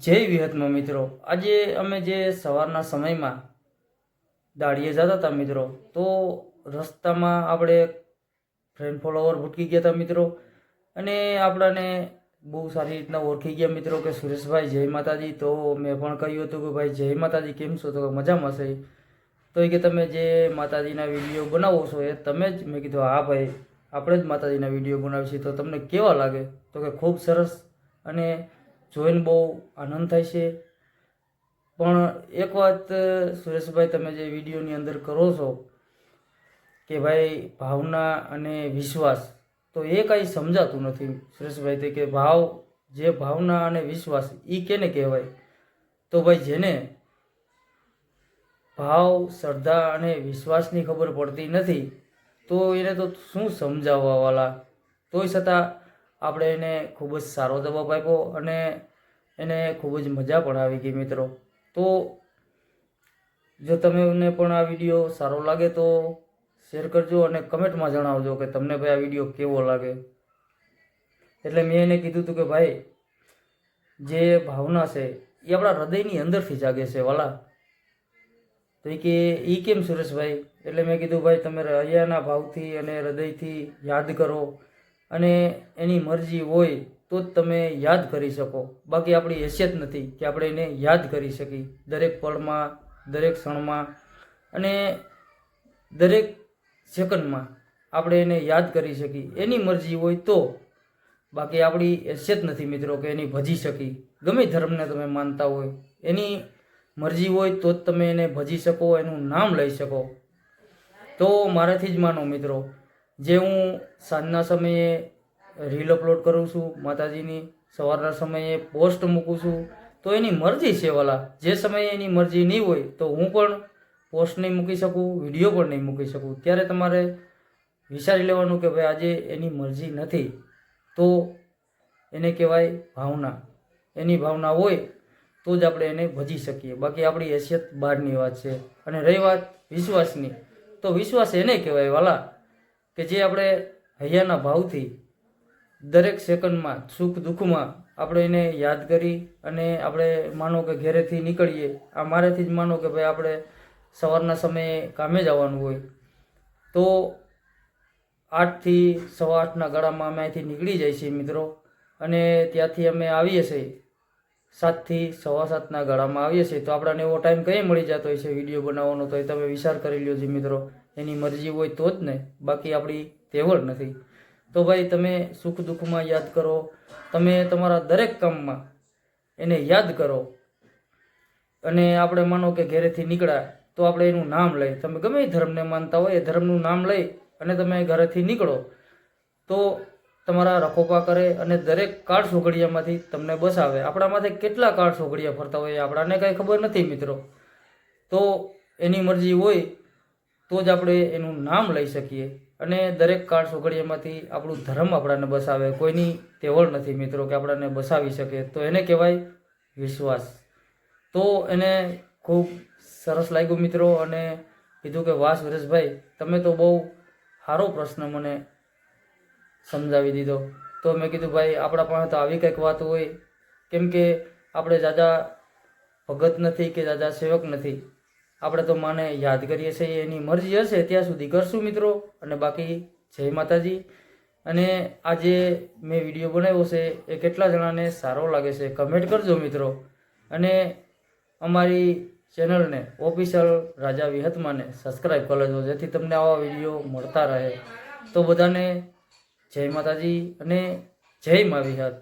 જય વિહતમાં મિત્રો, આજે અમે જે સવારના સમયમાં દાડીએ જતા હતા મિત્રો, તો રસ્તામાં આપણે ફ્રેન્ડ ફોલોવર ભૂટકી ગયા હતા મિત્રો, અને આપણાને બહુ સારી રીતના ઓળખી ગયા મિત્રો કે સુરેશભાઈ જય માતાજી. તો મેં પણ કહ્યું હતું કે ભાઈ જય માતાજી, કેમ છો? તો મજામાં છે. તો એ કે તમે જે માતાજીના વિડીયો બનાવો છો એ તમે જ? મેં કીધું હા ભાઈ, આપણે જ માતાજીના વિડીયો બનાવીએ છીએ. તો તમને કેવા લાગે? તો કે ખૂબ સરસ, અને જોઈને બહુ આનંદ થાય છે. પણ એક વાત સુરેશભાઈ, તમે જે વિડીયોની અંદર કરો છો કે ભાઈ ભાવના અને વિશ્વાસ, તો એ કાંઈ સમજાતું નથી સુરેશભાઈ. તે કે જે ભાવના અને વિશ્વાસ એ કેને કહેવાય? તો ભાઈ જેને ભાવ, શ્રદ્ધા અને વિશ્વાસની ખબર પડતી નથી, તો એને તો શું સમજાવવાવાળા. તોય છતાં આપણે એને ખૂબ જ સારો જવાબ આપ્યો, અને એને ખૂબ જ મજા પણ આવી ગઈ મિત્રો. તો જો તમને પણ આ વિડીયો સારો લાગે તો શેર કરજો, અને કમેન્ટમાં જણાવજો કે તમને ભાઈ આ વિડીયો કેવો લાગે. એટલે મેં એને કીધું હતું કે ભાઈ જે ભાવના છે એ આપણા હૃદયની અંદરથી જાગે છે વાલા. તો એ કે એ કેમ સુરેશભાઈ? એટલે મેં કીધું ભાઈ તમે હૈયાના ભાવથી અને હૃદયથી યાદ કરો, અને એની મરજી હોય તો જ તમે યાદ કરી શકો. બાકી આપણી હેસિયત નથી કે આપણે એને યાદ કરી શકીએ દરેક પળમાં, દરેક ક્ષણમાં અને દરેક સેકન્ડમાં આપણે એને યાદ કરી શકીએ. એની મરજી હોય તો. બાકી આપણી હેસિયત નથી મિત્રો કે એની ભજી શકી. ગમે ધર્મને તમે માનતા હોય, એની મરજી હોય તો જ તમે એને ભજી શકો, એનું નામ લઈ શકો. તો મારાથી જ માનો મિત્રો, જે હું સાંજના સમયે રીલ અપલોડ કરું છું માતાજીની, સવારના સમયે પોસ્ટ મૂકું છું, તો એની મરજી છે વાલા. જે સમયે એની મરજી નહીં હોય તો હું પણ પોસ્ટ નહીં મૂકી શકું, વિડીયો પણ નહીં મૂકી શકું. ત્યારે તમારે વિચારી લેવાનું કે ભાઈ આજે એની મરજી નથી, તો એને કહેવાય ભાવના. એની ભાવના હોય તો જ આપણે એને ભજી શકીએ. બાકી આપણી હેસિયત બહારની વાત છે. અને રહી વાત વિશ્વાસની, તો વિશ્વાસ એને કહેવાય વાલા કે જે આપણે હૈયાના ભાવથી દરેક સેકન્ડમાં, સુખ દુઃખમાં આપણે એને યાદ કરી, અને આપણે માનો કે ઘરેથી નીકળીએ, આ મારેથી જ માનો કે ભાઈ આપણે સવારના સમયે કામે જવાનું હોય, તો 8 થી 8:15 ગાળામાં અમે અહીંથી નીકળી જાય છીએ મિત્રો, અને ત્યાંથી અમે આવીએ છીએ 7 થી 7:15 ગાળામાં આવીએ છીએ. તો આપણને એવો ટાઈમ કઈ મળી જતો હોય છે વિડીયો બનાવવાનો? તો એ તમે વિચાર કરી લ્યો છે મિત્રો. એની મરજી હોય તો જ ને, બાકી આપણી તેવડ નથી. તો ભાઈ તમે સુખ દુઃખમાં યાદ કરો, તમે તમારા દરેક કામમાં એને યાદ કરો. અને આપણે માનો કે ઘરેથી નીકળ્યા તો આપણે એનું નામ લઈ, તમે ગમે એ ધર્મને માનતા હોય એ ધર્મનું નામ લઈ અને તમે ઘરેથી નીકળો, તો તમારા રખોપા કરે અને દરેક કાળ સોગડિયામાંથી તમને બસાવે. આપણા માથે કેટલા કાળ સોગડિયા ફરતા હોય આપણાને કાંઈ ખબર નથી મિત્રો. તો એની મરજી હોય તો જ આપણે એનું નામ લઈ શકીએ, અને દરેક કાળ સોગડિયામાંથી આપણું ધર્મ આપણાને બસાવે. કોઈની તેવડ નથી મિત્રો કે આપણાને બસાવી શકે. તો એને કહેવાય વિશ્વાસ. તો એને ખૂબ સરસ લાગ્યું મિત્રો, અને કીધું કે વાહ સુરેશભાઈ, તમે તો બહુ સારો પ્રશ્ન મને સમજાવી દીધો. તો મેં કીધું ભાઈ આપણા પાસે તો આવી કંઈક વાત હોય, કેમ કે આપણે જાજા ભગત નથી કે જાજા સેવક નથી. આપણે તો માને યાદ કરીએ છીએ, એની મરજી હશે ત્યાં સુધી કરશું મિત્રો. અને બાકી જય માતાજી. અને આ જે મેં વિડીયો બનાવ્યો છે એ કેટલા જણાને સારો લાગે છે કમેન્ટ કરજો મિત્રો. અને અમારી ચેનલને ઓફિશિયલ રાજા વિહતમાને સબસ્ક્રાઈબ કરી લેજો, જેથી તમને આવા વિડીયો મળતા રહે. તો બધાને જય માતાજી અને જય મા વિહત.